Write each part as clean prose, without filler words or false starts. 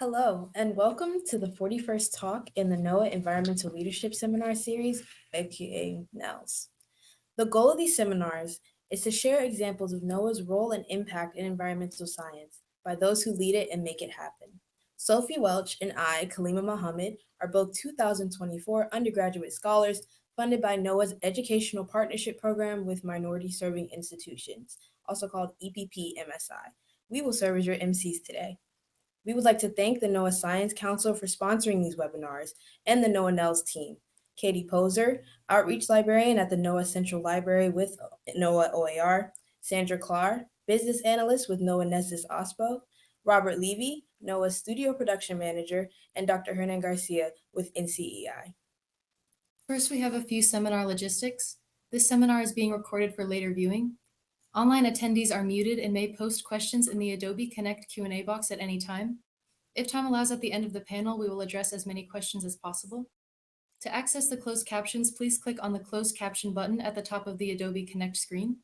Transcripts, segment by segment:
Hello, and welcome to the 41st talk in the NOAA Environmental Leadership Seminar Series, aka NELS. The goal of these seminars is to share examples of NOAA's role and impact in environmental science by those who lead it and make it happen. Sophie Welch and I, Kalima Mohammed, are both 2024 undergraduate scholars funded by NOAA's Educational Partnership Program with Minority Serving Institutions, also called EPP MSI. We will serve as your MCs today. We would like to thank the NOAA Science Council for sponsoring these webinars and the NOAA NELS team. Katie Poser, Outreach Librarian at the NOAA Central Library with NOAA OAR, Sandra Clark, Business Analyst with NOAA Nessus OSPO, Robert Levy, NOAA Studio Production Manager, and Dr. Hernan Garcia with NCEI. First, we have a few seminar logistics. This seminar is being recorded for later viewing. Online attendees are muted and may post questions in the Adobe Connect Q&A box at any time. If time allows at the end of the panel, we will address as many questions as possible. To access the closed captions, please click on the closed caption button at the top of the Adobe Connect screen.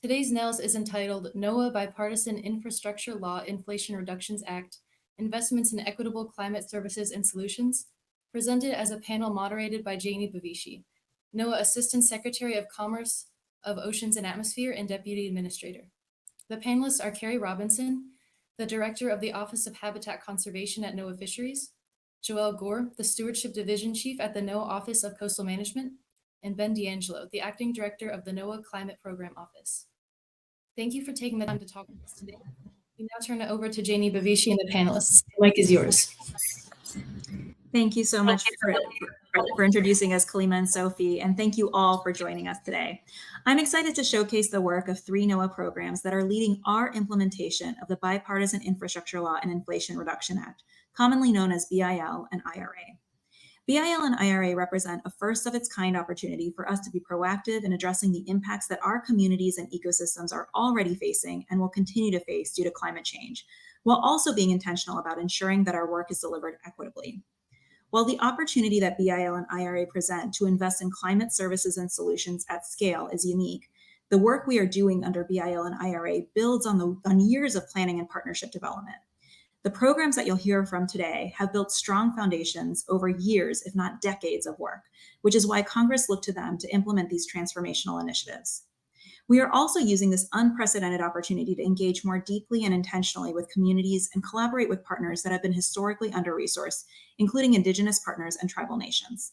Today's NELS is entitled NOAA Bipartisan Infrastructure Law Inflation Reductions Act, Investments in Equitable Climate Services and Solutions, presented as a panel moderated by Jainey Bavishi, NOAA Assistant Secretary of Commerce of Oceans and Atmosphere and Deputy Administrator. The panelists are Carrie Robinson, the Director of the Office of Habitat Conservation at NOAA Fisheries, Joelle Gore, the Stewardship Division Chief at the NOAA Office of Coastal Management, and DeAngelo, the Acting Director of the NOAA Climate Program Office. Thank you for taking the time to talk with us today. We now turn it over to Jainey Bavishi and the panelists. The mic is yours. Thank you so much for introducing us, Kalima and Sophie, and thank you all for joining us today. I'm excited to showcase the work of 3 NOAA programs that are leading our implementation of the Bipartisan Infrastructure Law and Inflation Reduction Act, commonly known as BIL and IRA. BIL and IRA represent a first-of-its-kind opportunity for us to be proactive in addressing the impacts that our communities and ecosystems are already facing and will continue to face due to climate change, while also being intentional about ensuring that our work is delivered equitably. While the opportunity that BIL and IRA present to invest in climate services and solutions at scale is unique, the work we are doing under BIL and IRA builds on years of planning and partnership development. The programs that you'll hear from today have built strong foundations over years, if not decades of work, which is why Congress looked to them to implement these transformational initiatives. We are also using this unprecedented opportunity to engage more deeply and intentionally with communities and collaborate with partners that have been historically under-resourced, including Indigenous partners and tribal nations.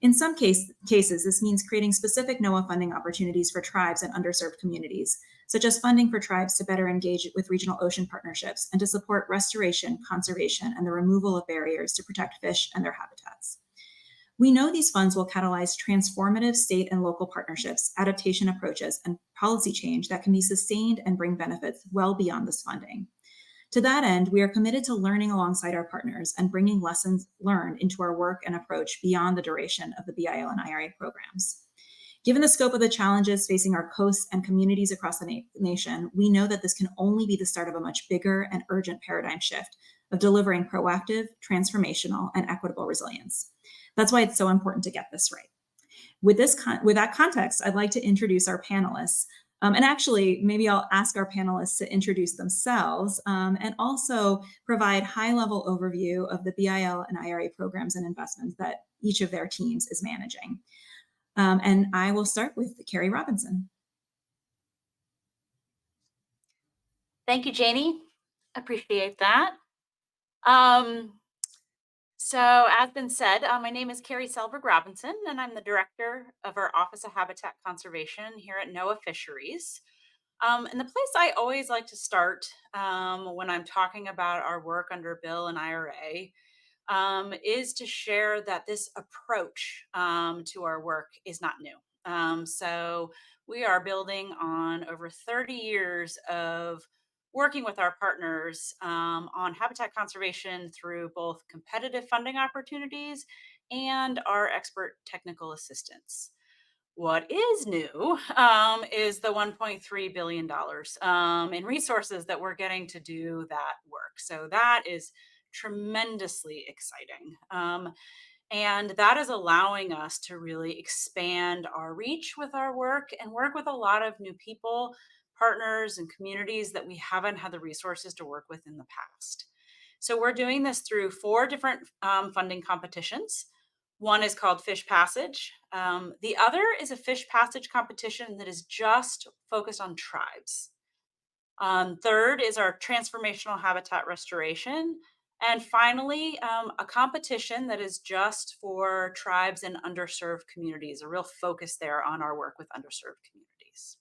In some cases, this means creating specific NOAA funding opportunities for tribes and underserved communities, such as funding for tribes to better engage with regional ocean partnerships and to support restoration, conservation, and the removal of barriers to protect fish and their habitats. We know these funds will catalyze transformative state and local partnerships, adaptation approaches, and policy change that can be sustained and bring benefits well beyond this funding. To that end, we are committed to learning alongside our partners and bringing lessons learned into our work and approach beyond the duration of the BIL and IRA programs. Given the scope of the challenges facing our coasts and communities across the nation, we know that this can only be the start of a much bigger and urgent paradigm shift of delivering proactive, transformational, and equitable resilience. That's why it's so important to get this right. With that context, I'd like to introduce our panelists. And actually, maybe I'll ask our panelists to introduce themselves and also provide high-level overview of the BIL and IRA programs and investments that each of their teams is managing. And I will start with Carrie Robinson. Thank you, Jainey. Appreciate that. So as been said, my name is Carrie Selberg Robinson, and I'm the director of our Office of Habitat Conservation here at NOAA Fisheries. And the place I always like to start when I'm talking about our work under BIL and IRA is to share that this approach to our work is not new. So we are building on over 30 years of working with our partners on habitat conservation through both competitive funding opportunities and our expert technical assistance. What is new is the $1.3 billion in resources that we're getting to do that work. So that is tremendously exciting. And that is allowing us to really expand our reach with our work and work with a lot of new people, partners, and communities that we haven't had the resources to work with in the past. So we're doing this through 4 different funding competitions. One is called Fish Passage. The other is a Fish Passage competition that is just focused on tribes. Third is our transformational habitat restoration. And finally, a competition that is just for tribes and underserved communities, a real focus there on our work with underserved communities.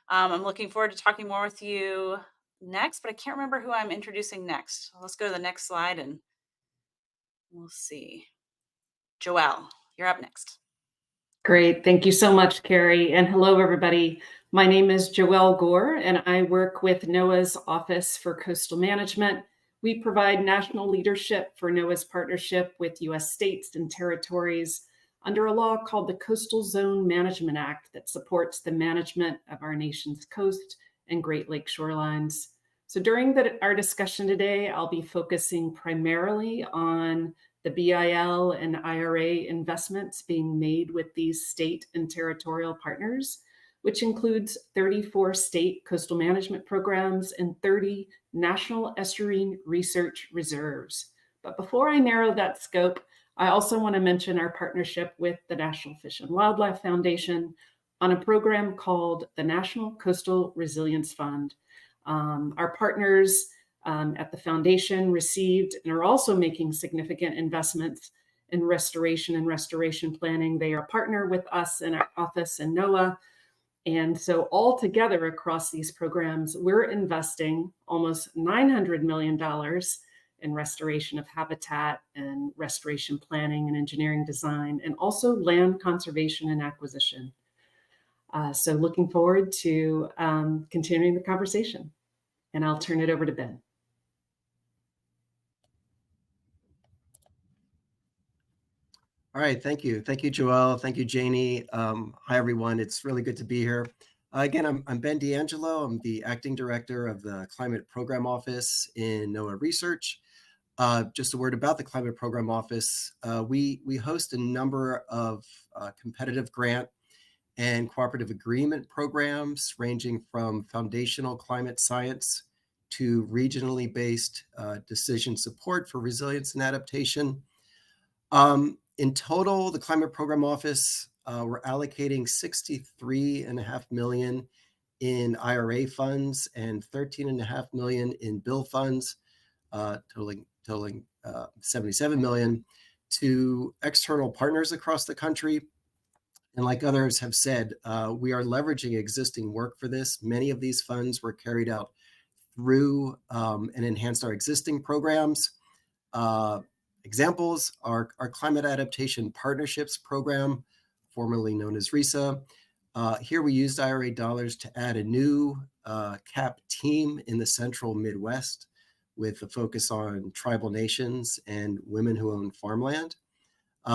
I'm looking forward to talking more with you next, but I can't remember who I'm introducing next. Let's go to the next slide and we'll see. Joelle, you're up next. Great. Thank you so much, Carrie. And hello, everybody. My name is Joelle Gore, and I work with NOAA's Office for Coastal Management. We provide national leadership for NOAA's partnership with U.S. states and territories under a law called the Coastal Zone Management Act that supports the management of our nation's coast and Great Lake shorelines. So during our discussion today, I'll be focusing primarily on the BIL and IRA investments being made with these state and territorial partners, which includes 34 state coastal management programs and 30 national estuarine research reserves. But before I narrow that scope, I also want to mention our partnership with the National Fish and Wildlife Foundation on a program called the National Coastal Resilience Fund. Our partners at the foundation received and are also making significant investments in restoration and restoration planning. They are a partner with us in our office and NOAA. And so all together across these programs, we're investing almost $900 million in restoration of habitat and restoration planning and engineering design, and also land conservation and acquisition. So looking forward to continuing the conversation. And I'll turn it over to Ben. All right, thank you. Thank you, Joelle. Thank you, Jainey. Hi, everyone. It's really good to be here. Again, I'm Ben DeAngelo. I'm the Acting Director of the Climate Program Office in NOAA Research. Just a word about the Climate Program Office. We host a number of competitive grant and cooperative agreement programs ranging from foundational climate science to regionally based decision support for resilience and adaptation. In total, the Climate Program Office, we're allocating $63.5 million in IRA funds and $13.5 million in BIL funds, totaling $77 million to external partners across the country. And like others have said, we are leveraging existing work for this. Many of these funds were carried out through and enhanced our existing programs. Examples are our Climate Adaptation Partnerships Program, formerly known as RISA. Here we used IRA dollars to add a new CAP team in the central Midwest with a focus on tribal nations and women who own farmland.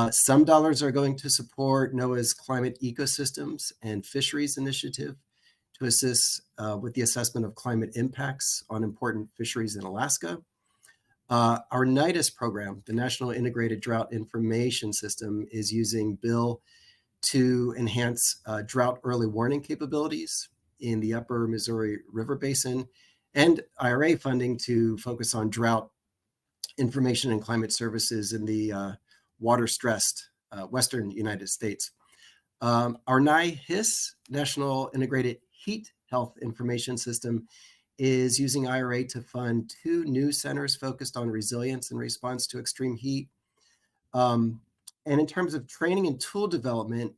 Some dollars are going to support NOAA's Climate Ecosystems and Fisheries initiative to assist with the assessment of climate impacts on important fisheries in Alaska. Our NIDIS program, the National Integrated Drought Information System, is using BIL to enhance drought early warning capabilities in the upper Missouri River Basin, and IRA funding to focus on drought information and climate services in the water-stressed Western United States. Our NIHIS, National Integrated Heat Health Information System, is using IRA to fund 2 new centers focused on resilience in response to extreme heat. And in terms of training and tool development,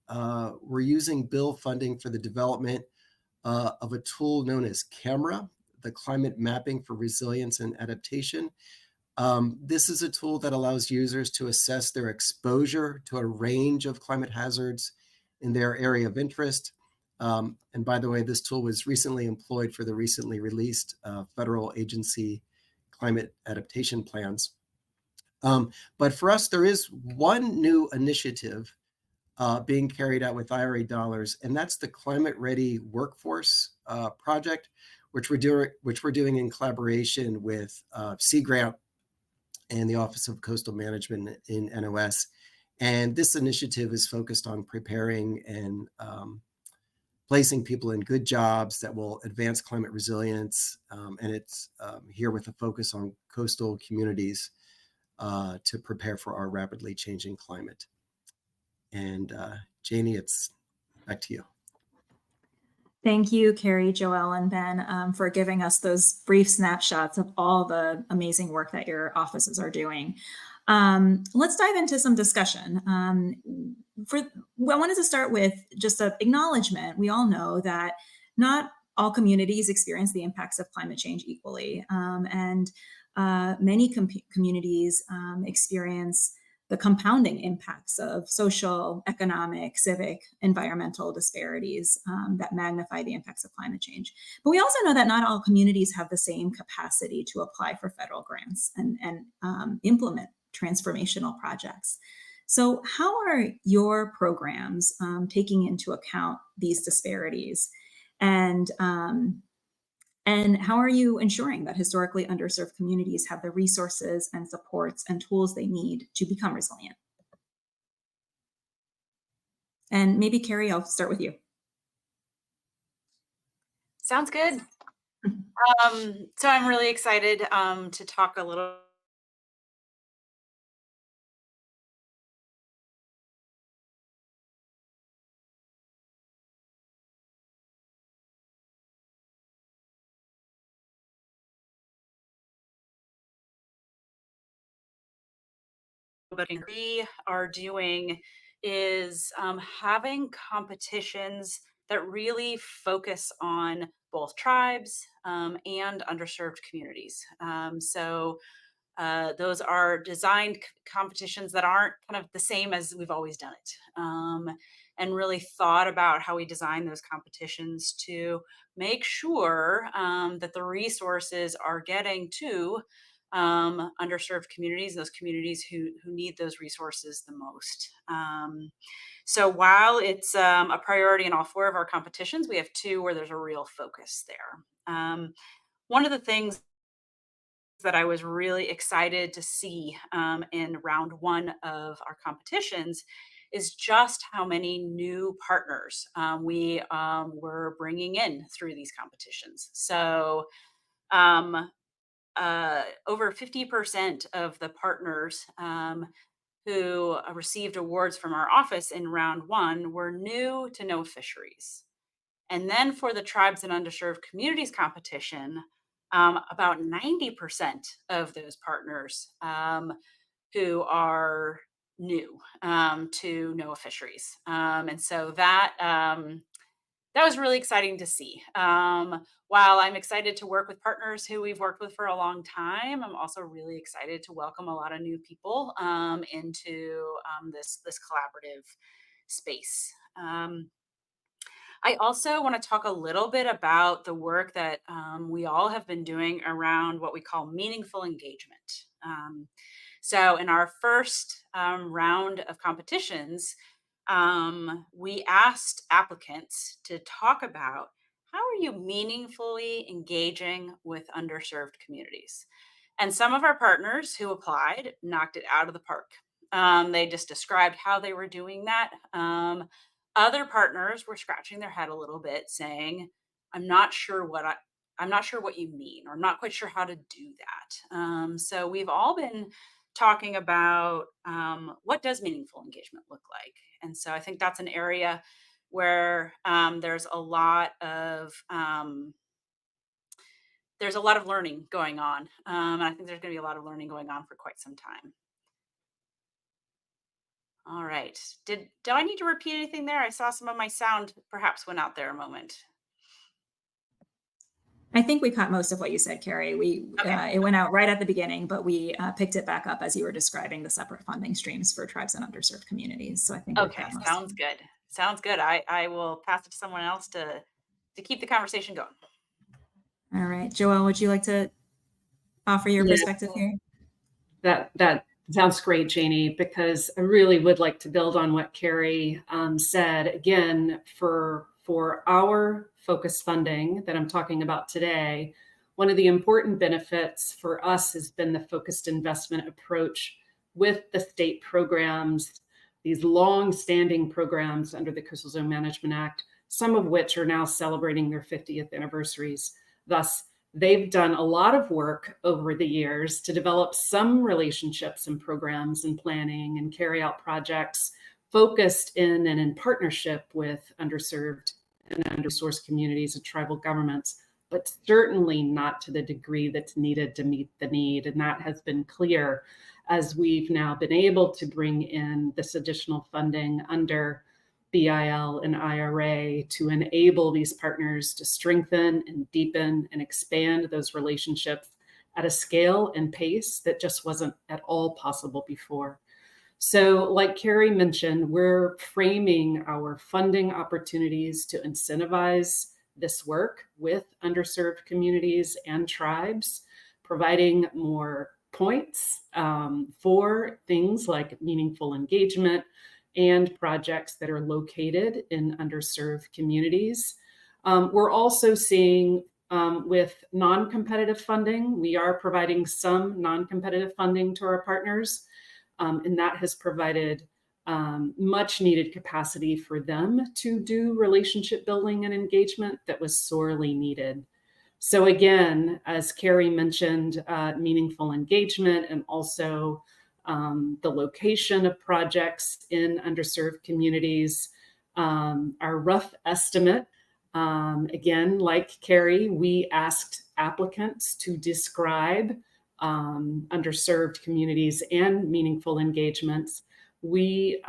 we're using BIL funding for the development of a tool known as CAMERA, the Climate Mapping for Resilience and Adaptation. This is a tool that allows users to assess their exposure to a range of climate hazards in their area of interest. And by the way, this tool was recently employed for the recently released federal agency climate adaptation plans. But for us, there is one new initiative being carried out with IRA dollars, and that's the Climate Ready Workforce project, which we're doing in collaboration with Sea Grant and the Office of Coastal Management in NOS. And this initiative is focused on preparing and placing people in good jobs that will advance climate resilience. And it's here with a focus on coastal communities to prepare for our rapidly changing climate. And Jainey, it's back to you. Thank you, Carrie, Joelle, and Ben, for giving us those brief snapshots of all the amazing work that your offices are doing. Let's dive into some discussion. I wanted to start with just an acknowledgement. We all know that not all communities experience the impacts of climate change equally, and many communities experience the compounding impacts of social, economic, civic, environmental disparities that magnify the impacts of climate change. But we also know that not all communities have the same capacity to apply for federal grants and implement transformational projects. So how are your programs taking into account these disparities? And how are you ensuring that historically underserved communities have the resources and supports and tools they need to become resilient? And maybe, Carrie, I'll start with you. Sounds good. So I'm really excited to talk a little but we are doing is having competitions that really focus on both tribes and underserved communities. So those are designed competitions that aren't kind of the same as we've always done it, and really thought about how we design those competitions to make sure that the resources are getting to underserved communities, those communities who need those resources the most. So while it's a priority in all 4 of our competitions, we have 2 where there's a real focus there. One of the things that I was really excited to see in round 1 of our competitions is just how many new partners we were bringing in through these competitions. So over 50% of the partners who received awards from our office in round 1 were new to NOAA Fisheries. And then for the Tribes and Underserved Communities competition, about 90% of those partners who are new to NOAA Fisheries. And so that was really exciting to see. While I'm excited to work with partners who we've worked with for a long time, I'm also really excited to welcome a lot of new people into this collaborative space. I also want to talk a little bit about the work that we all have been doing around what we call meaningful engagement. So in our first round of competitions, we asked applicants to talk about how are you meaningfully engaging with underserved communities? And some of our partners who applied knocked it out of the park. They just described how they were doing that. Other partners were scratching their head a little bit, saying, "I'm not sure what you mean, or I'm not quite sure how to do that." So we've all been talking about what does meaningful engagement look like, and so I think that's an area where there's a lot of learning going on, and I think there's going to be a lot of learning going on for quite some time. All right. Do I need to repeat anything there? I saw some of my sound perhaps went out there a moment. I think we caught most of what you said, Carrie. Okay. It went out right at the beginning, but we picked it back up as you were describing the separate funding streams for tribes and underserved communities. So I think we've Okay, got most of sounds it. good. Sounds good. I will pass it to someone else to keep the conversation going. All right, Joelle, would you like to offer your Yeah. perspective here? That sounds great, Jainey, because I really would like to build on what Carrie said. Again, for our focus funding that I'm talking about today, one of the important benefits for us has been the focused investment approach with the state programs, these long-standing programs under the Coastal Zone Management Act some of which are now celebrating their 50th anniversaries. Thus, they've done a lot of work over the years to develop some relationships and programs and planning and carry out projects focused in and in partnership with underserved and undersourced communities and tribal governments, but certainly not to the degree that's needed to meet the need. And that has been clear as we've now been able to bring in this additional funding under BIL and IRA to enable these partners to strengthen and deepen and expand those relationships at a scale and pace that just wasn't at all possible before. So, like Carrie mentioned, we're framing our funding opportunities to incentivize this work with underserved communities and tribes, providing more points for things like meaningful engagement and projects that are located in underserved communities. We're also seeing with non-competitive funding, we are providing some non-competitive funding to our partners. And that has provided much needed capacity for them to do relationship building and engagement that was sorely needed. So again, as Carrie mentioned, meaningful engagement and also the location of projects in underserved communities. Our rough estimate, again, like Carrie, we asked applicants to describe underserved communities and meaningful engagements. We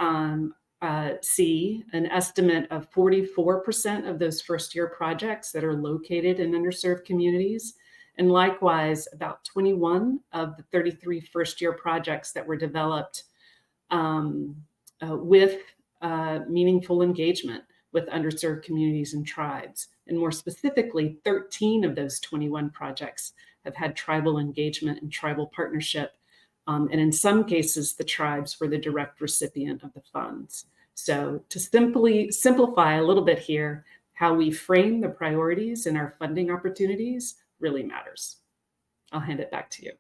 see an estimate of 44% of those first-year projects that are located in underserved communities. And likewise, about 21 of the 33 first-year projects that were developed with meaningful engagement with underserved communities and tribes. And more specifically, 13 of those 21 projects have had tribal engagement and tribal partnership. And in some cases, the tribes were the direct recipient of the funds. So to simplify a little bit here, how we frame the priorities in our funding opportunities really matters. I'll hand it back to you.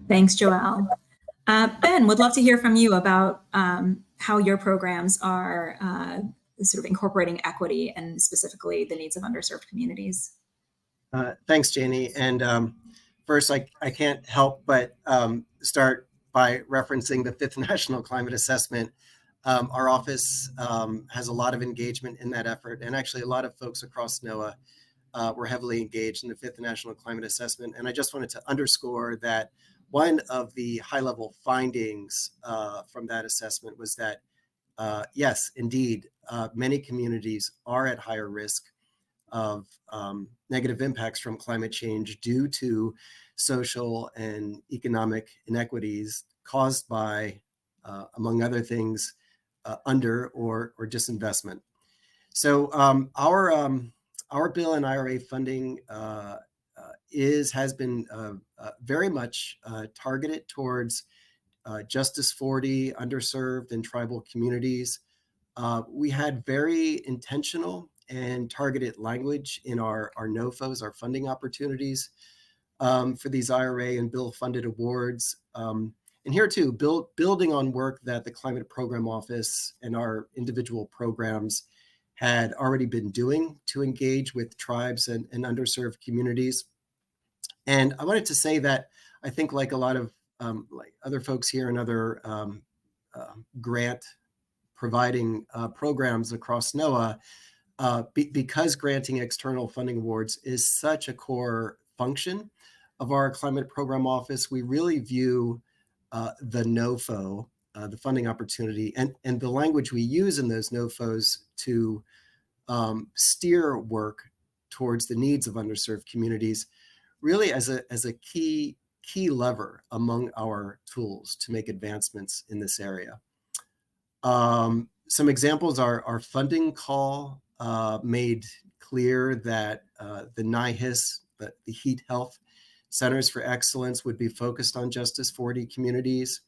Thanks, Joelle. Ben, would love to hear from you about how your programs are sort of incorporating equity and specifically the needs of underserved communities. Thanks, Jainey. And first, I can't help but start by referencing the 5th National Climate Assessment. Our office has a lot of engagement in that effort, and actually a lot of folks across NOAA were heavily engaged in the 5th National Climate Assessment. And I just wanted to underscore that one of the high-level findings from that assessment was that, yes, indeed, many communities are at higher risk of negative impacts from climate change due to social and economic inequities caused by, among other things, under or disinvestment. So our bill and IRA funding has been very much targeted towards Justice 40, underserved and tribal communities. We had very intentional and targeted language in our NOFOs, our funding opportunities for these IRA and bill funded awards. And here too, building on work that the Climate Program Office and our individual programs had already been doing to engage with tribes and underserved communities. And I wanted to say that I think like a lot of like other folks here and other grant providing programs across NOAA, because granting external funding awards is such a core function of our Climate Program Office, we really view the NOFO, the funding opportunity, and the language we use in those NOFOs to steer work towards the needs of underserved communities, really as a key lever among our tools to make advancements in this area. Some examples are our funding call made clear that the NIHIS, the Heat Health Centers for Excellence, would be focused on Justice 40 communities.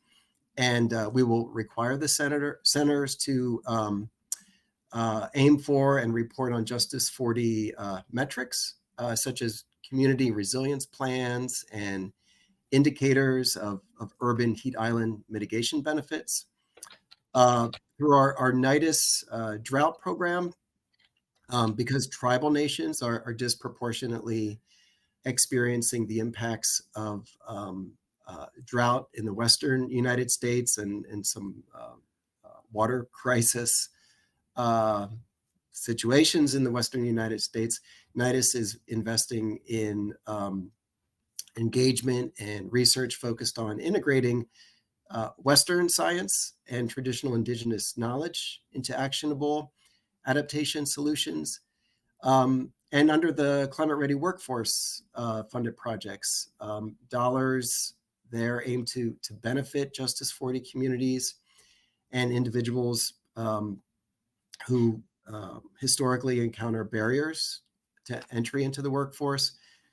And we will require the centers to aim for and report on Justice 40 metrics, such as community resilience plans and indicators of urban heat island mitigation benefits. Through our NIDIS drought program, because tribal nations are disproportionately experiencing the impacts of drought in the Western United States and some water crisis situations in the Western United States, NIDIS is investing in engagement and research focused on integrating Western science and traditional indigenous knowledge into actionable adaptation solutions. And under the Climate Ready Workforce funded projects, dollars there aim to benefit Justice 40 communities and individuals who historically encounter barriers to entry into the workforce.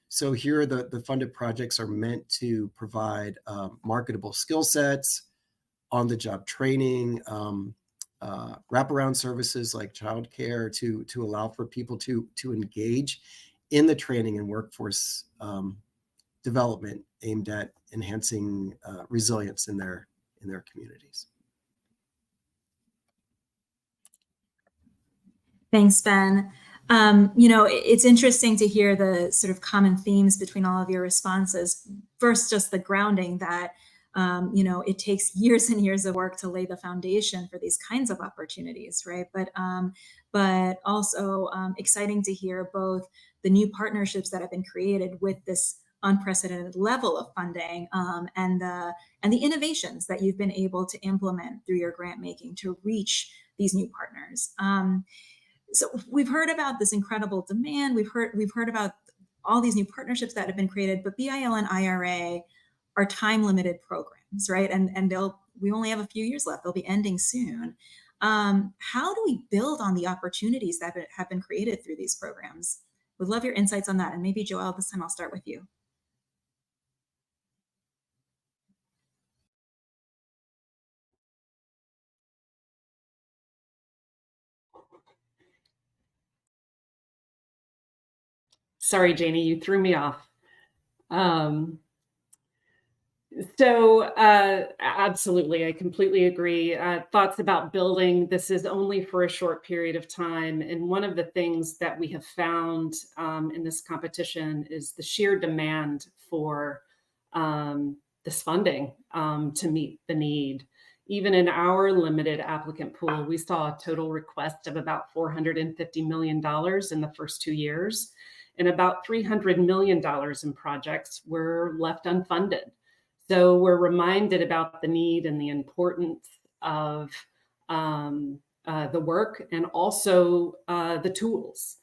So here the funded projects are meant to provide marketable skill sets, on-the-job training, wraparound services like childcare to allow for people to engage in the training and workforce development aimed at enhancing resilience in their communities. Thanks, Ben. It's interesting to hear the sort of common themes between all of your responses. First, just the grounding that, it takes years and years of work to lay the foundation for these kinds of opportunities, right? But also exciting to hear both the new partnerships that have been created with this unprecedented level of funding and the innovations that you've been able to implement through your grant making to reach these new partners. So we've heard about this incredible demand. We've heard about all these new partnerships that have been created, but BIL and IRA are time-limited programs, right? And we only have a few years left. They'll be ending soon. How do we build on the opportunities that have been created through these programs? Would love your insights on that. And maybe Joelle, this time I'll start with you. Sorry, Jainey, you threw me off. So absolutely, I completely agree. Thoughts about building, this is only for a short period of time. And one of the things that we have found in this competition is the sheer demand for this funding to meet the need. Even in our limited applicant pool, we saw a total request of about $450 million in the first 2 years. And about $300 million in projects were left unfunded. So we're reminded about the need and the importance of the work and also the tools.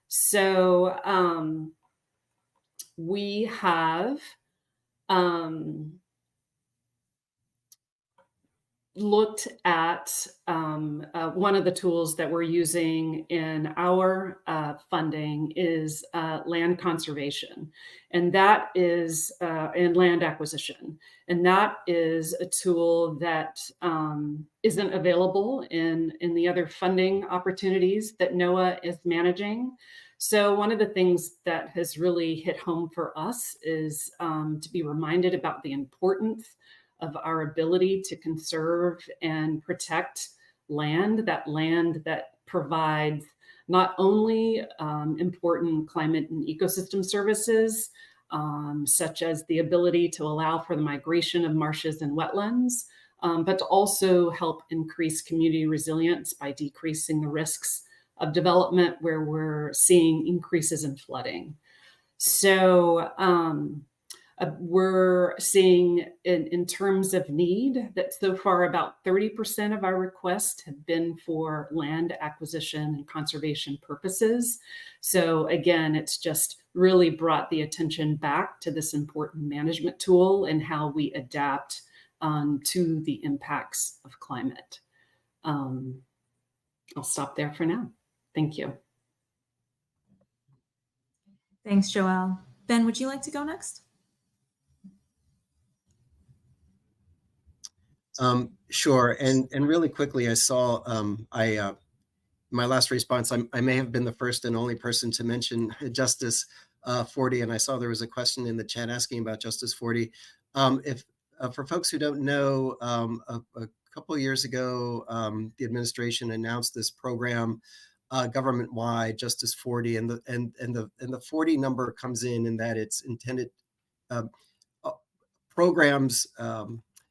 So we have looked at one of the tools that we're using in our funding is land conservation, and that is and land acquisition. And that is a tool that isn't available in the other funding opportunities that NOAA is managing. So one of the things that has really hit home for us is to be reminded about the importance of our ability to conserve and protect land that provides not only important climate and ecosystem services, such as the ability to allow for the migration of marshes and wetlands, but to also help increase community resilience by decreasing the risks of development where we're seeing increases in flooding. So we're seeing in terms of need that so far about 30% of our requests have been for land acquisition and conservation purposes. So again, it's just really brought the attention back to this important management tool and how we adapt to the impacts of climate. I'll stop there for now. Thank you. Thanks, Joelle. Ben, would you like to go next? Sure. And really quickly, I saw my last response, I may have been the first and only person to mention Justice 40, and I saw there was a question in the chat asking about Justice 40. If for folks who don't know, a couple of years ago, the administration announced this program government-wide, Justice 40, and the 40 number comes in that it's intended programs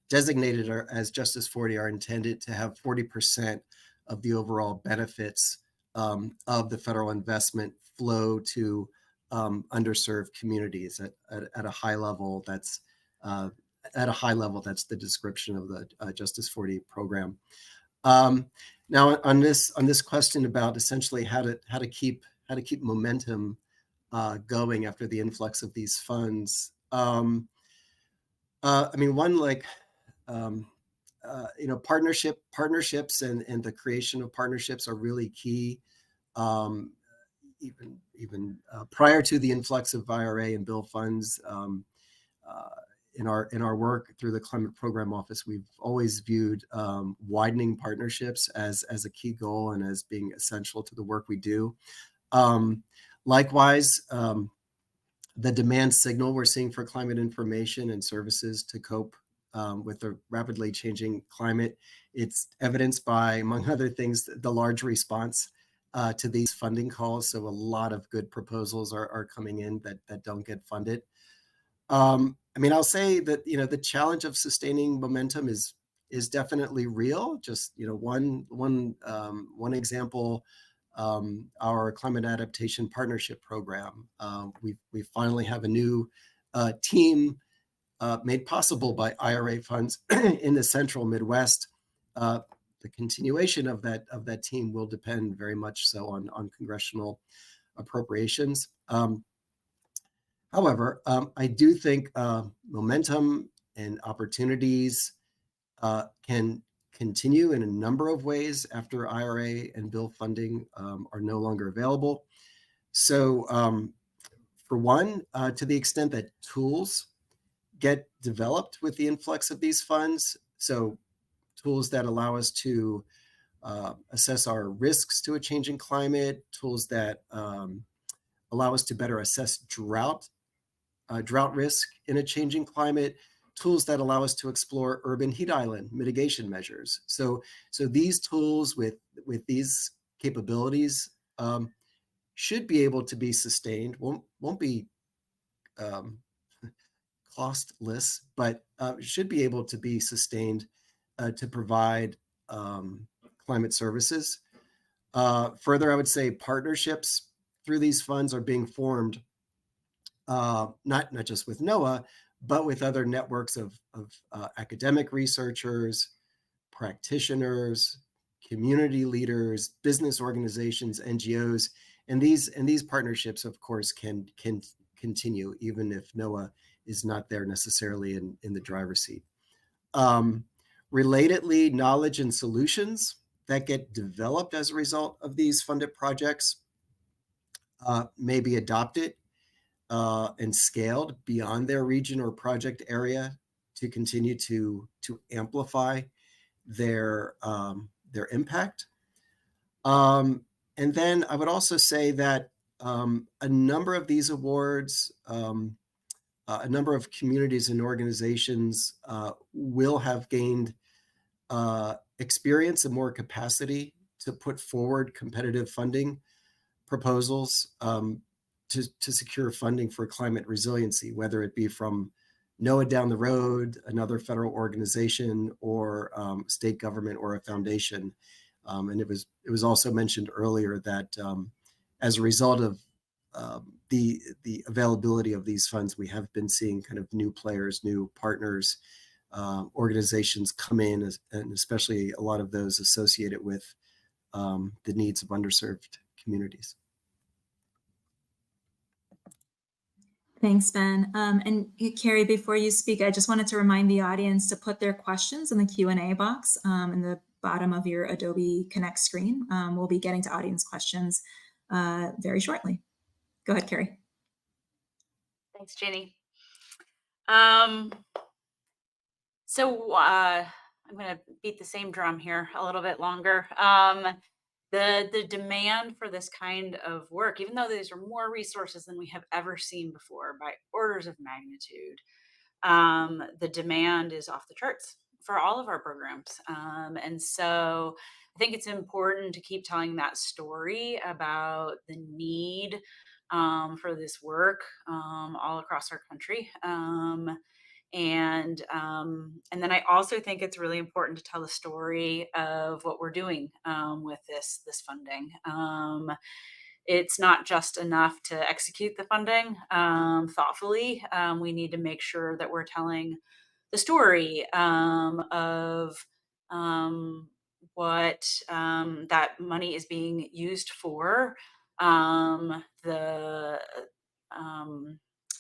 designated as Justice 40 are intended to have 40% of the overall benefits of the federal investment flow to underserved communities at a high level. That's the description of the Justice 40 program. Now, on this question about essentially how to keep momentum going after the influx of these funds. I mean, one partnerships and the creation of partnerships are really key. Even prior to the influx of IRA and bill funds, in our work through the Climate Program Office, we've always viewed widening partnerships as a key goal and as being essential to the work we do. Likewise, the demand signal we're seeing for climate information and services to cope with the rapidly changing climate, it's evidenced by, among other things, the large response to these funding calls. So a lot of good proposals are coming in that don't get funded. I mean, I'll say that, the challenge of sustaining momentum is definitely real. Just, one example, our Climate Adaptation Partnership Program. We finally have a new team made possible by IRA funds in the Central Midwest. The continuation of that team will depend very much so on congressional appropriations. However, I do think momentum and opportunities can continue in a number of ways after IRA and bill funding are no longer available. So for one, to the extent that tools get developed with the influx of these funds, so tools that allow us to assess our risks to a changing climate, tools that allow us to better assess drought risk in a changing climate, tools that allow us to explore urban heat island mitigation measures. So these tools with these capabilities should be able to be sustained, won't be costless, but should be able to be sustained to provide climate services. Further, I would say partnerships through these funds are being formed, not just with NOAA, but with other networks of academic researchers, practitioners, community leaders, business organizations, NGOs, and these partnerships, of course, can continue even if NOAA is not there necessarily in the driver's seat. Relatedly, knowledge and solutions that get developed as a result of these funded projects may be adopted and scaled beyond their region or project area to continue to amplify their impact. And then I would also say that a number of these awards, a number of communities and organizations will have gained experience and more capacity to put forward competitive funding proposals to secure funding for climate resiliency, whether it be from NOAA down the road, another federal organization, or state government or a foundation. And it was also mentioned earlier that as a result of the availability of these funds, we have been seeing kind of new players, new partners, organizations come in, and especially a lot of those associated with the needs of underserved communities. Thanks, Ben. And Carrie, before you speak, I just wanted to remind the audience to put their questions in the Q&A box in the bottom of your Adobe Connect screen. We'll be getting to audience questions very shortly. Go ahead, Carrie. Thanks, Jainey. So I'm going to beat the same drum here a little bit longer. The demand for this kind of work, even though these are more resources than we have ever seen before by orders of magnitude, the demand is off the charts. all of our programs. And so I think it's important to keep telling that story about the need for this work all across our country. And then I also think it's really important to tell the story of what we're doing with this funding. It's not just enough to execute the funding thoughtfully. We need to make sure that we're telling the story of what that money is being used for, the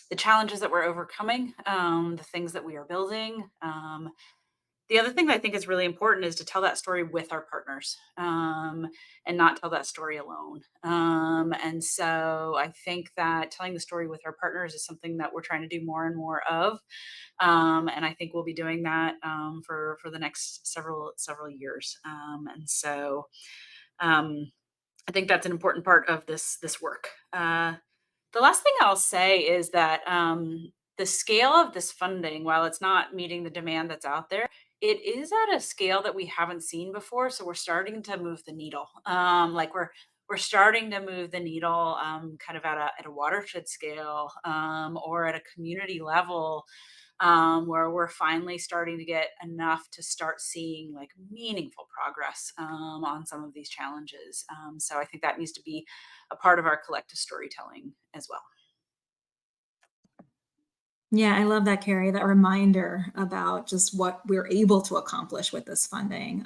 the challenges that we're overcoming, the things that we are building. The other thing that I think is really important is to tell that story with our partners and not tell that story alone. And so I think that telling the story with our partners is something that we're trying to do more and more of. And I think we'll be doing that for the next several years. And so I think that's an important part of this work. The last thing I'll say is that the scale of this funding, while it's not meeting the demand that's out there, it is at a scale that we haven't seen before. So we're starting to move the needle. Like we're starting to move the needle kind of at a watershed scale or at a community level where we're finally starting to get enough to start seeing like meaningful progress on some of these challenges. So I think that needs to be a part of our collective storytelling as well. Yeah, I love that, Carrie, that reminder about just what we're able to accomplish with this funding.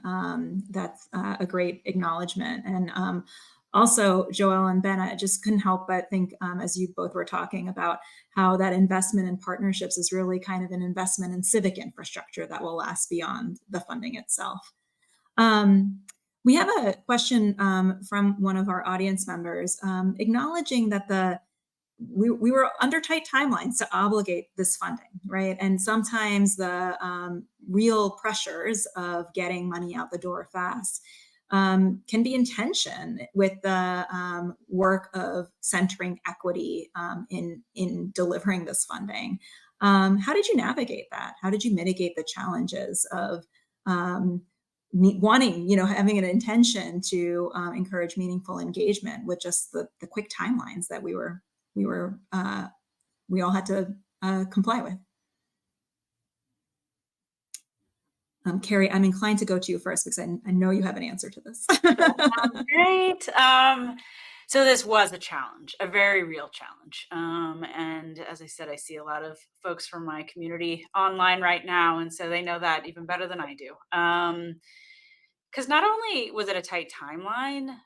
That's a great acknowledgement. And also, Joelle and Ben, I just couldn't help but think, as you both were talking about how that investment in partnerships is really kind of an investment in civic infrastructure that will last beyond the funding itself. We have a question from one of our audience members acknowledging that we were under tight timelines to obligate this funding, right? And sometimes the real pressures of getting money out the door fast can be in tension with the work of centering equity in delivering this funding. How did you navigate that? How did you mitigate the challenges of wanting, having an intention to encourage meaningful engagement with just the quick timelines that we all had to comply with? Carrie, I'm inclined to go to you first because I know you have an answer to this. Great. So this was a challenge, a very real challenge. And as I said, I see a lot of folks from my community online right now, and so they know that even better than I do. Because not only was it a tight timeline,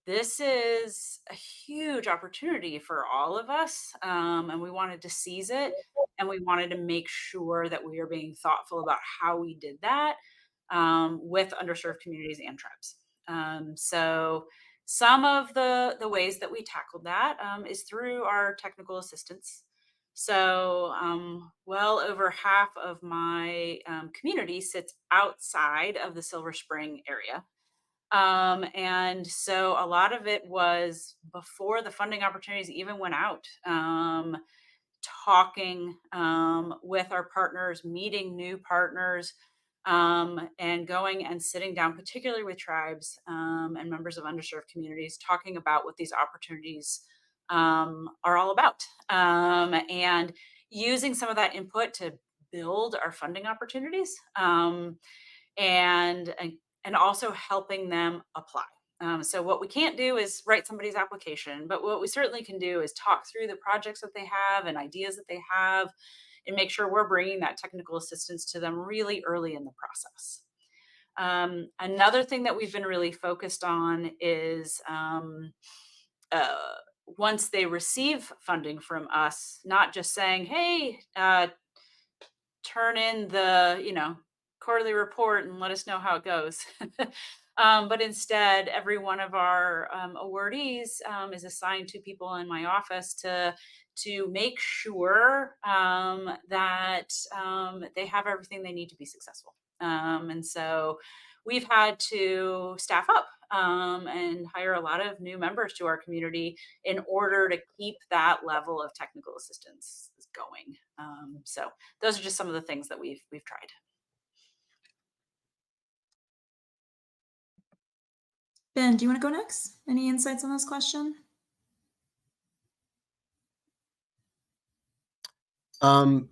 this is a huge opportunity for all of us, and we wanted to seize it, and we wanted to make sure that we are being thoughtful about how we did that with underserved communities and tribes. So some of the ways that we tackled that is through our technical assistance. So well over half of my community sits outside of the Silver Spring area. And so a lot of it was before the funding opportunities even went out, talking with our partners, meeting new partners, and going and sitting down, particularly with tribes and members of underserved communities, talking about what these opportunities are all about, and using some of that input to build our funding opportunities. And also helping them apply. So what we can't do is write somebody's application, but what we certainly can do is talk through the projects that they have and ideas that they have and make sure we're bringing that technical assistance to them really early in the process. Another thing that we've been really focused on is once they receive funding from us, not just saying, hey, turn in the quarterly report and let us know how it goes. But instead, every one of our awardees is assigned to people in my office to make sure that they have everything they need to be successful. And so we've had to staff up and hire a lot of new members to our community in order to keep that level of technical assistance going. So those are just some of the things that we've tried. Ben, do you want to go next? Any insights on this question? One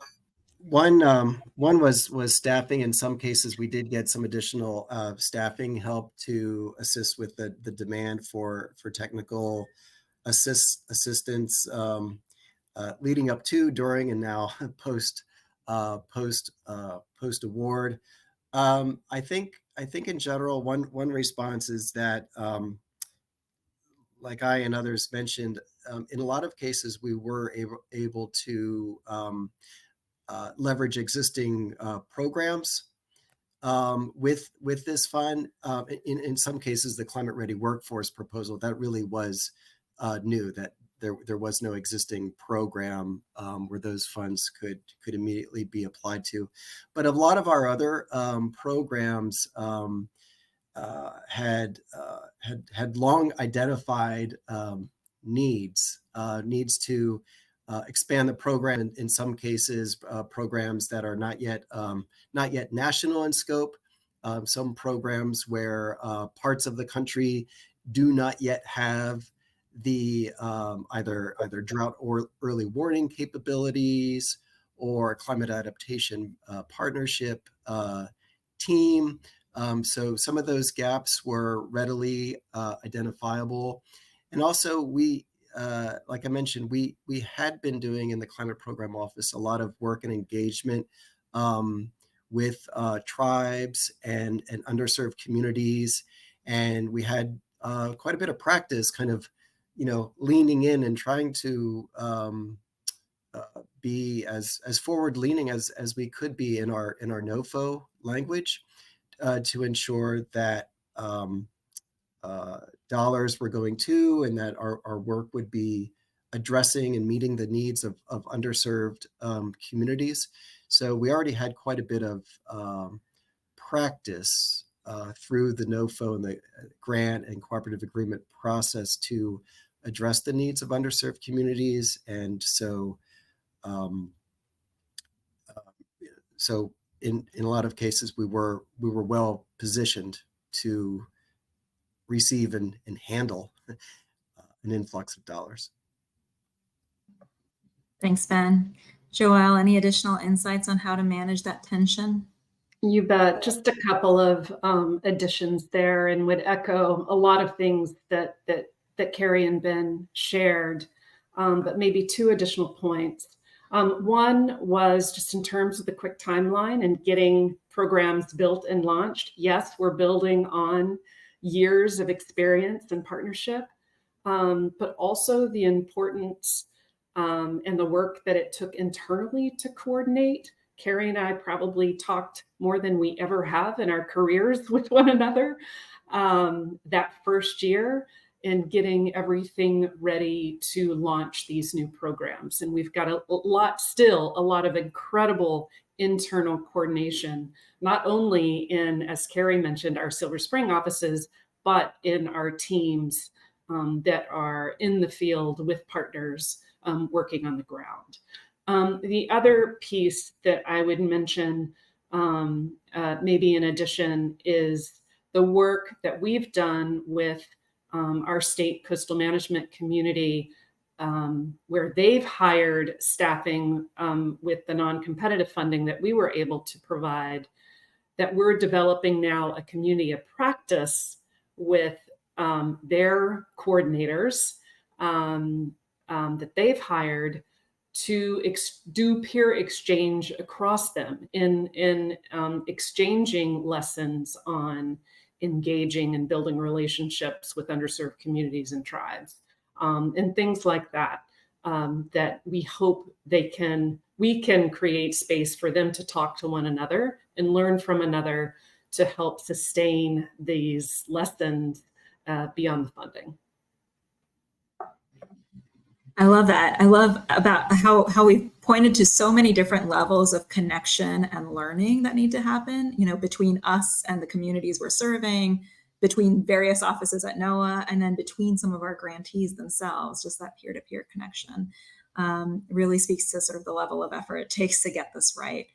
was staffing. In some cases, we did get some additional staffing help to assist with the demand for technical assistance leading up to, during, and now post award. I think in general, one response is that, like I and others mentioned, in a lot of cases, we were able to leverage existing programs with this fund. In some cases, the Climate Ready Workforce proposal, that really was new, that there was no existing program where those funds could immediately be applied to. But a lot of our other programs had long identified needs to expand the program. In some cases, programs that are not yet national in scope. Some programs where parts of the country do not yet have the either drought or early warning capabilities or climate adaptation partnership team. So some of those gaps were readily identifiable. And also we, like I mentioned, we had been doing in the Climate Program Office a lot of work and engagement with tribes and underserved communities. And we had quite a bit of practice kind of, leaning in and trying to be as forward-leaning as we could be in our NOFO language to ensure that dollars were going to, and that our work would be addressing and meeting the needs of underserved communities. So we already had quite a bit of practice through the NOFO and the grant and cooperative agreement process to address the needs of underserved communities. And so in a lot of cases, we were well positioned to receive and handle an influx of dollars. Thanks, Ben. Joelle, any additional insights on how to manage that tension? You bet. Just a couple of additions there, and would echo a lot of things that Carrie and Ben shared, but maybe two additional points. One was just in terms of the quick timeline and getting programs built and launched. Yes, we're building on years of experience and partnership, but also the importance and the work that it took internally to coordinate. Carrie and I probably talked more than we ever have in our careers with one another that first year in getting everything ready to launch these new programs. And we've got a lot of incredible internal coordination, not only in, as Carrie mentioned, our Silver Spring offices, but in our teams that are in the field with partners working on the ground. The other piece that I would mention, maybe in addition, is the work that we've done with our state coastal management community, where they've hired staffing with the non-competitive funding that we were able to provide, that we're developing now a community of practice with their coordinators that they've hired to do peer exchange across them in exchanging lessons on engaging and building relationships with underserved communities and tribes, and things like that, that we hope we can create space for them to talk to one another and learn from another to help sustain these lessons beyond the funding. I love that. I love about how we've pointed to so many different levels of connection and learning that need to happen, between us and the communities we're serving, between various offices at NOAA, and then between some of our grantees themselves, just that peer-to-peer connection. really speaks to sort of the level of effort it takes to get this right.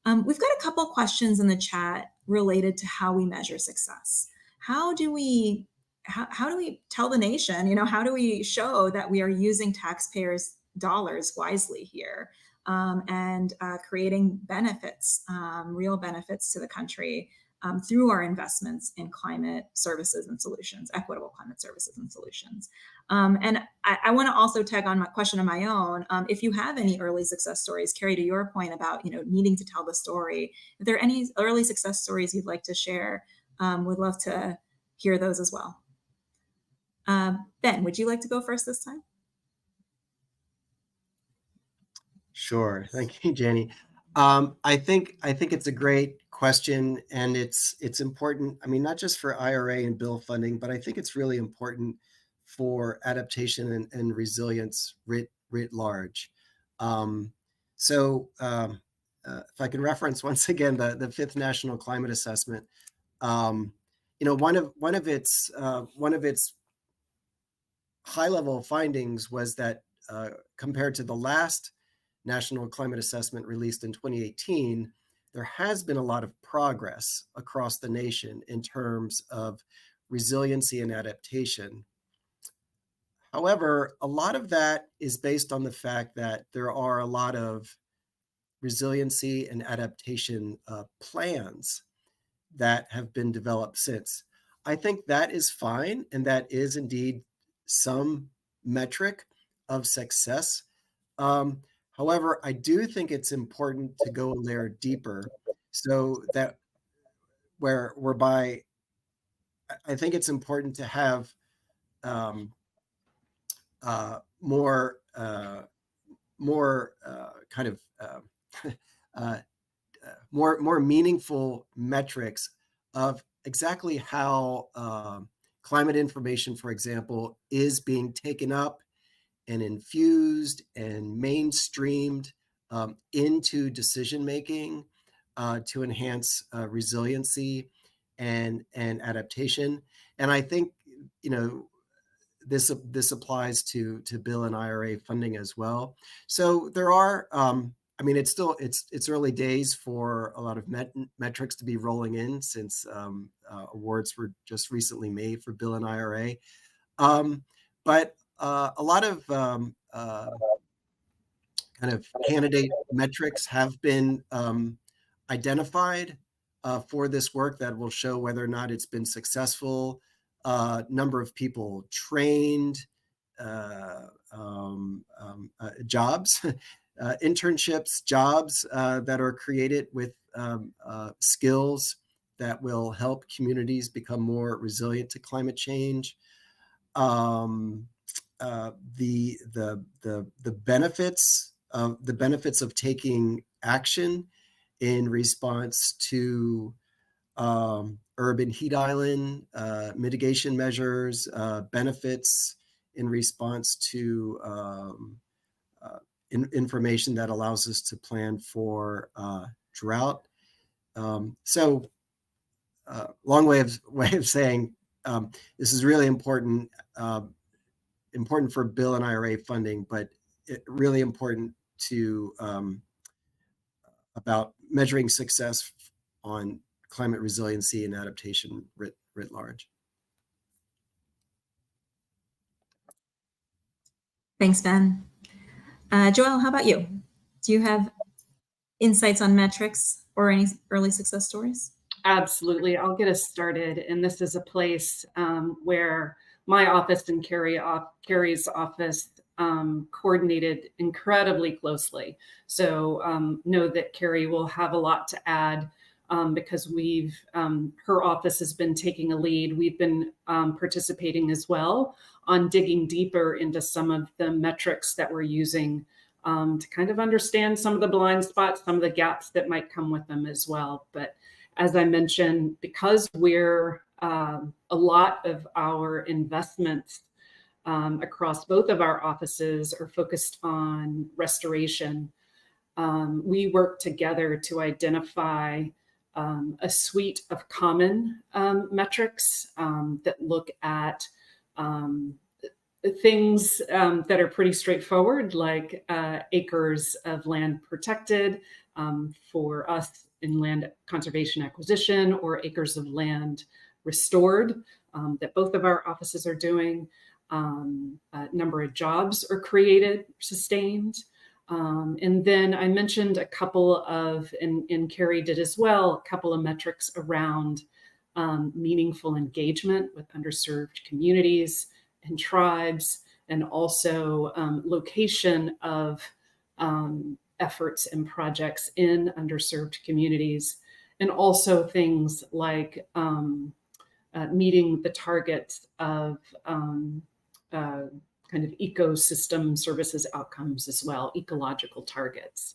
We've got a couple questions in the chat related to how we measure success. How do we tell the nation, how do we show that we are using taxpayers' dollars wisely here, and creating benefits, real benefits to the country through our investments in climate services and solutions, equitable climate services and solutions. And I want to also tag on my question of my own. If you have any early success stories, Carrie, to your point about needing to tell the story, if there are any early success stories you'd like to share, would love to hear those as well. Ben, would you like to go first this time? Sure. Thank you, Jainey. I think it's a great question, and it's important. I mean, not just for IRA and bill funding, but I think it's really important for adaptation and resilience writ large. If I can reference once again the fifth National Climate Assessment, one of its high-level findings was that compared to the last National Climate Assessment released in 2018, there has been a lot of progress across the nation in terms of resiliency and adaptation. However, a lot of that is based on the fact that there are a lot of resiliency and adaptation plans that have been developed since. I think that is fine, and that is indeed some metric of success. However, I do think it's important to go a layer deeper, so that whereby I think it's important to have more meaningful metrics of exactly how climate information, for example, is being taken up and infused and mainstreamed into decision making to enhance resiliency and adaptation. And I think this applies to bill and IRA funding as well. So there are, it's early days for a lot of metrics to be rolling in, since awards were just recently made for bill and IRA. But a lot of kind of candidate metrics have been identified for this work that will show whether or not it's been successful. Number of people trained, jobs, internships, jobs that are created with skills that will help communities become more resilient to climate change. The benefits of taking action in response to urban heat island mitigation measures, benefits in response to information that allows us to plan for drought. Long way of saying this is really important for bill and IRA funding, but really important to about measuring success on climate resiliency and adaptation writ large. Thanks, Ben. Joelle, how about you? Do you have insights on metrics or any early success stories? Absolutely. I'll get us started. And this is a place where my office and Carrie's office coordinated incredibly closely. So know that Carrie will have a lot to add because her office has been taking a lead. We've been participating as well on digging deeper into some of the metrics that we're using to kind of understand some of the blind spots, some of the gaps that might come with them as well. But as I mentioned, because we're a lot of our investments across both of our offices are focused on restoration, we work together to identify a suite of common metrics that look at things that are pretty straightforward, like acres of land protected for us in land conservation acquisition, or acres of land restored that both of our offices are doing. A number of jobs are created, sustained. And then I mentioned a couple of, and Carrie did as well, a couple of metrics around meaningful engagement with underserved communities and tribes, and also location of efforts and projects in underserved communities, and also things like meeting the targets of kind of ecosystem services outcomes as well, ecological targets.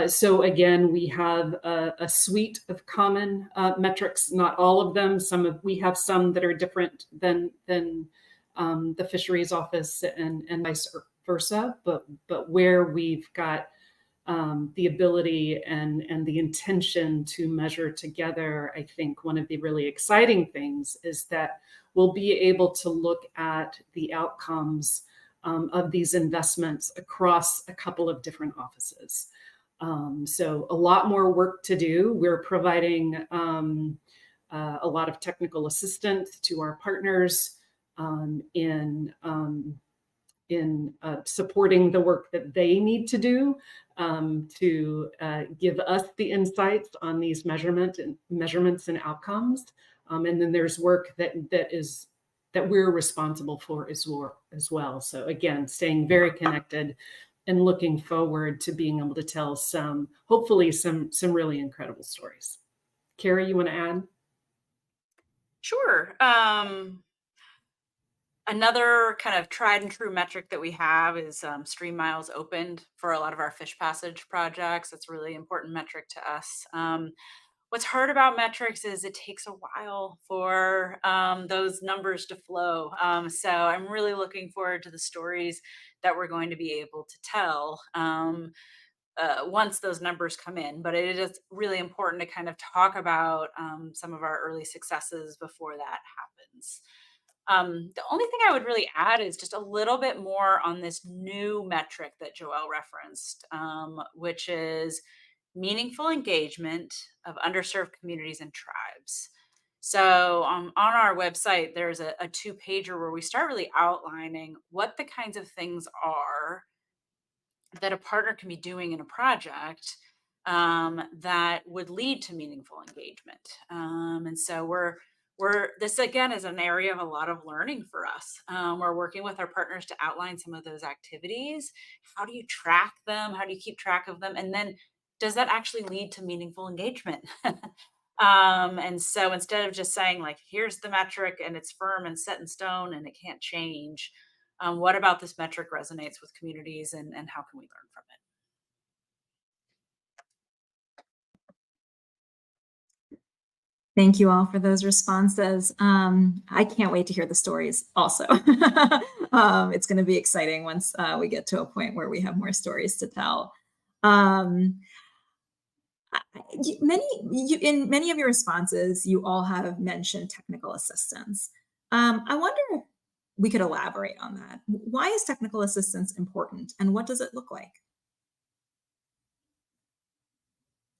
So again, we have a suite of common metrics, not all of them. We have some that are different than the Fisheries Office and vice versa, but where we've got the ability and the intention to measure together, I think one of the really exciting things is that we'll be able to look at the outcomes of these investments across a couple of different offices. So a lot more work to do. We're providing a lot of technical assistance to our partners in supporting the work that they need to do to give us the insights on these measurements and outcomes. And then there's work that we're responsible for as well. So again, staying very connected and looking forward to being able to tell hopefully some really incredible stories. Carrie, you want to add? Sure. Another kind of tried and true metric that we have is stream miles opened for a lot of our fish passage projects. That's a really important metric to us. What's hard about metrics is it takes a while for those numbers to flow. So I'm really looking forward to the stories that we're going to be able to tell once those numbers come in. But it is really important to kind of talk about some of our early successes before that happens. The only thing I would really add is just a little bit more on this new metric that Joelle referenced, which is meaningful engagement of underserved communities and tribes. So on our website, there's a 2-pager where we start really outlining what the kinds of things are that a partner can be doing in a project that would lead to meaningful engagement. And so this again is an area of a lot of learning for us. We're working with our partners to outline some of those activities. How do you track them? How do you keep track of them? And then does that actually lead to meaningful engagement? And so instead of just saying like, here's the metric and it's firm and set in stone and it can't change, what about this metric resonates with communities and how can we learn from it? Thank you all for those responses. I can't wait to hear the stories also. It's going to be exciting once we get to a point where we have more stories to tell. In many of your responses, you all have mentioned technical assistance. I wonder if we could elaborate on that. Why is technical assistance important and what does it look like?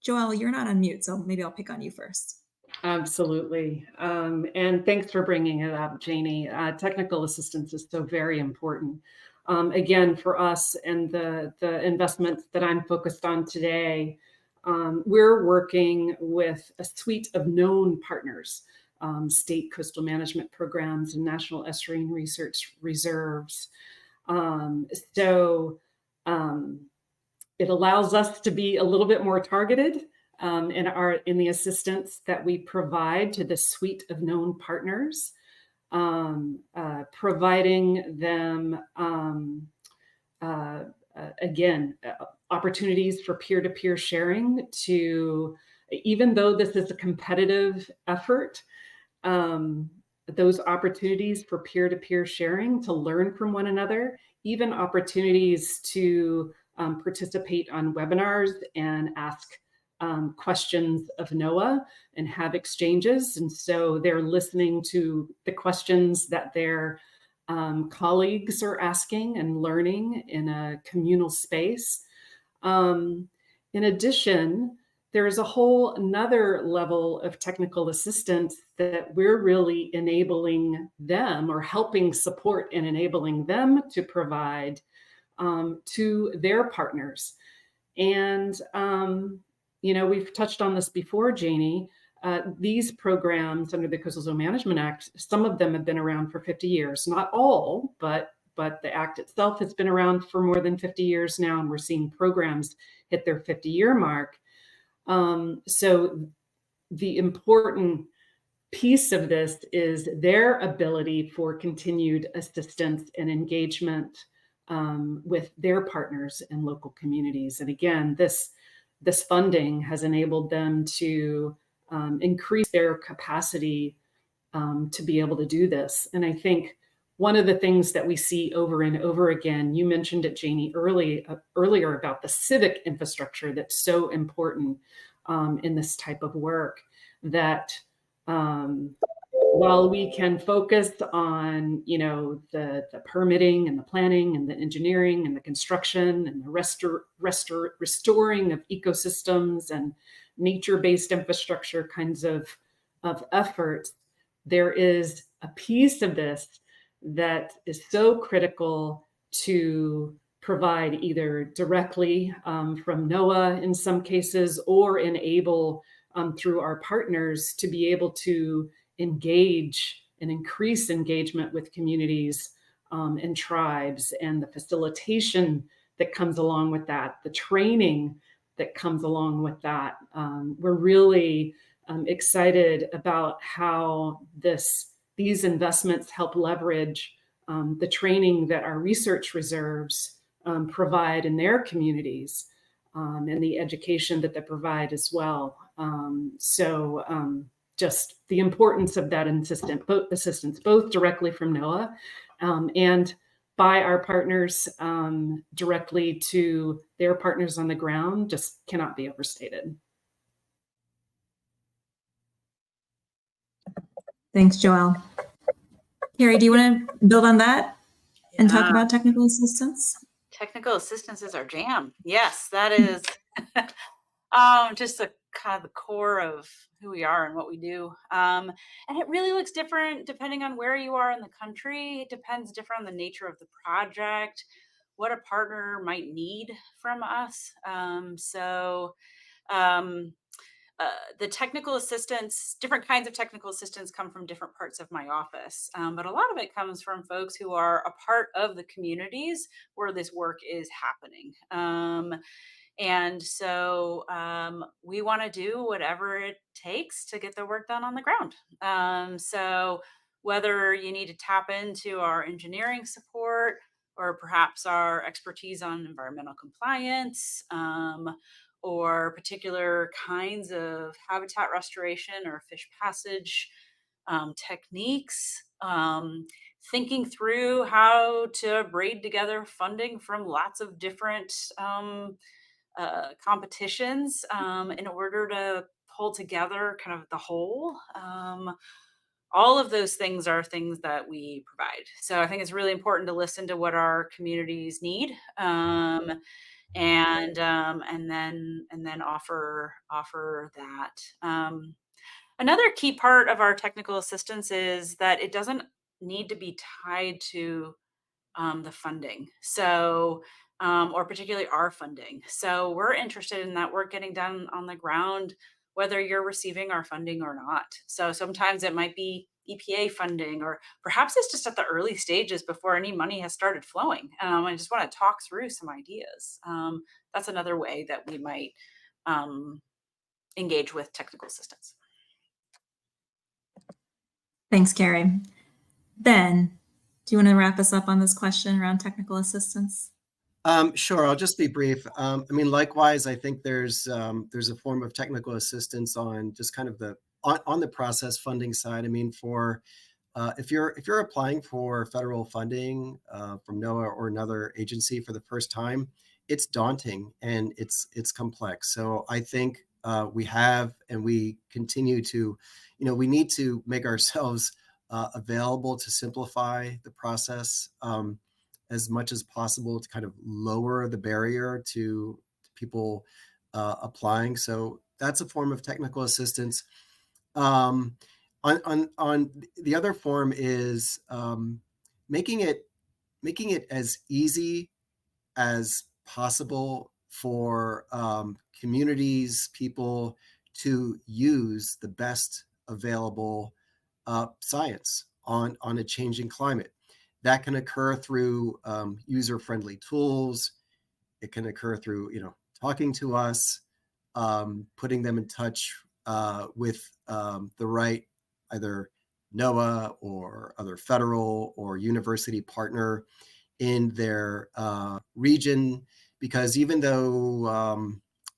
Joelle, you're not on mute, so maybe I'll pick on you first. Absolutely. And thanks for bringing it up, Jainey. Technical assistance is so very important. Again, for us and the investments that I'm focused on today, we're working with a suite of known partners, state coastal management programs and national estuarine research reserves. So it allows us to be a little bit more targeted in the assistance that we provide to the suite of known partners, providing them again opportunities for peer-to-peer sharing. Even though this is a competitive effort, those opportunities for peer-to-peer sharing to learn from one another, even opportunities to participate on webinars and ask questions of NOAA and have exchanges. And so they're listening to the questions that their colleagues are asking and learning in a communal space. In addition, there's a whole another level of technical assistance that we're really enabling them or helping support and enabling them to provide to their partners. And, we've touched on this before, Jainey. These programs under the Coastal Zone Management Act, some of them have been around for 50 years, not all, but the act itself has been around for more than 50 years now, and we're seeing programs hit their 50-year mark. So the important piece of this is their ability for continued assistance and engagement with their partners in local communities. And again, this funding has enabled them to increase their capacity to be able to do this. And I think one of the things that we see over and over again, you mentioned it, Jainey, earlier about the civic infrastructure that's so important in this type of work, that while we can focus on, the permitting and the planning and the engineering and the construction and the restoring of ecosystems and nature-based infrastructure kinds of efforts, there is a piece of this that is so critical to provide either directly from NOAA in some cases, or enable through our partners to be able to engage and increase engagement with communities and tribes, and the facilitation that comes along with that, the training that comes along with that. We're really excited about how these investments help leverage the training that our research reserves provide in their communities, and the education that they provide as well. Just the importance of that assistance, both directly from NOAA and by our partners directly to their partners on the ground, just cannot be overstated. Thanks, Joelle. Carrie, do you want to build on that and talk about technical assistance? Technical assistance is our jam. Yes, that is just a kind of the core of who we are and what we do. And it really looks different depending on where you are in the country. It depends different on the nature of the project, what a partner might need from us. The technical assistance, different kinds of technical assistance come from different parts of my office. But a lot of it comes from folks who are a part of the communities where this work is happening. And so we want to do whatever it takes to get the work done on the ground. So whether you need to tap into our engineering support, or perhaps our expertise on environmental compliance, or particular kinds of habitat restoration or fish passage techniques, thinking through how to braid together funding from lots of different competitions in order to pull together kind of the whole. All of those things are things that we provide. So I think it's really important to listen to what our communities need, and then offer that. Another key part of our technical assistance is that it doesn't need to be tied to the funding. So, or particularly our funding. So we're interested in that work getting done on the ground, whether you're receiving our funding or not. So sometimes it might be EPA funding, or perhaps it's just at the early stages before any money has started flowing. I just want to talk through some ideas. That's another way that we might engage with technical assistance. Thanks, Carrie. Ben, do you want to wrap us up on this question around technical assistance? Sure, I'll just be brief. Likewise, I think there's a form of technical assistance on just kind of on the process funding side. If you're applying for federal funding from NOAA or another agency for the first time, it's daunting and it's complex. So I think we have, and we continue to, we need to make ourselves available to simplify the process as much as possible to kind of lower the barrier to people applying. So that's a form of technical assistance. On the other form is making it as easy as possible for communities, people to use the best available science on a changing climate. That can occur through user-friendly tools. It can occur through, talking to us, putting them in touch with the right either NOAA or other federal or university partner in their region. Because even though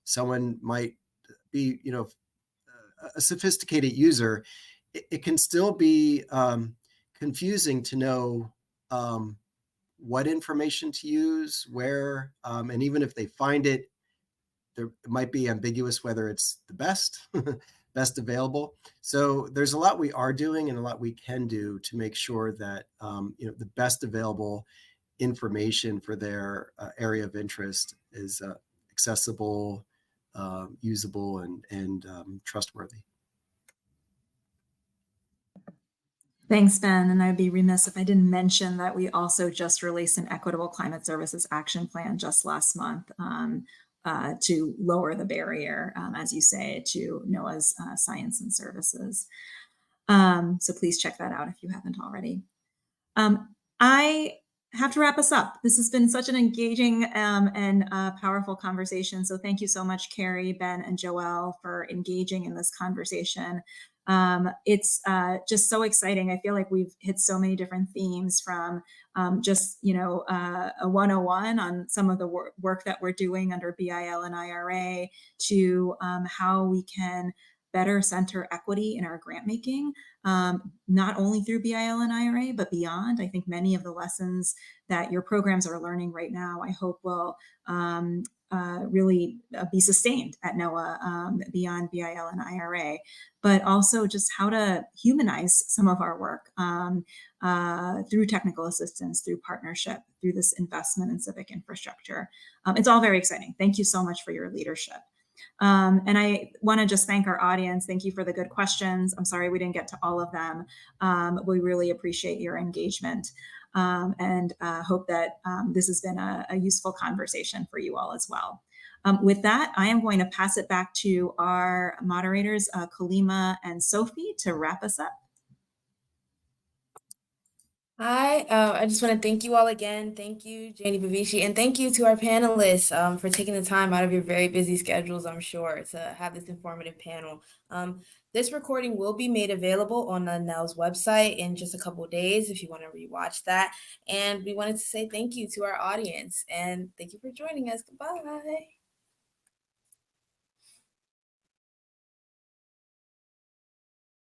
someone might be, a sophisticated user, it can still be confusing to know what information to use, where, and even if they find it, it might be ambiguous whether it's the best best available. So there's a lot we are doing and a lot we can do to make sure that the best available information for their area of interest is accessible, usable, and trustworthy. Thanks, Ben. And I'd be remiss if I didn't mention that we also just released an Equitable Climate Services Action Plan just last month to lower the barrier, as you say, to NOAA's science and services. So please check that out if you haven't already. I have to wrap us up. This has been such an engaging and powerful conversation. So thank you so much, Carrie, Ben, and Joelle for engaging in this conversation. It's just so exciting. I feel like we've hit so many different themes from just, a 101 on some of the work that we're doing under BIL and IRA to how we can better center equity in our grant making, not only through BIL and IRA, but beyond. I think many of the lessons that your programs are learning right now, I hope will really be sustained at NOAA beyond BIL and IRA, but also just how to humanize some of our work through technical assistance, through partnership, through this investment in civic infrastructure. It's all very exciting. Thank you so much for your leadership. And I want to just thank our audience. Thank you for the good questions. I'm sorry we didn't get to all of them. We really appreciate your engagement and hope that this has been a useful conversation for you all as well. With that, I am going to pass it back to our moderators, Kalima and Sophie, to wrap us up. Hi, I just want to thank you all again. Thank you, Jainey, Bavishi, and thank you to our panelists for taking the time out of your very busy schedules, I'm sure, to have this informative panel. This recording will be made available on the NEL's website in just a couple of days if you want to rewatch that. And we wanted to say thank you to our audience and thank you for joining us. Goodbye.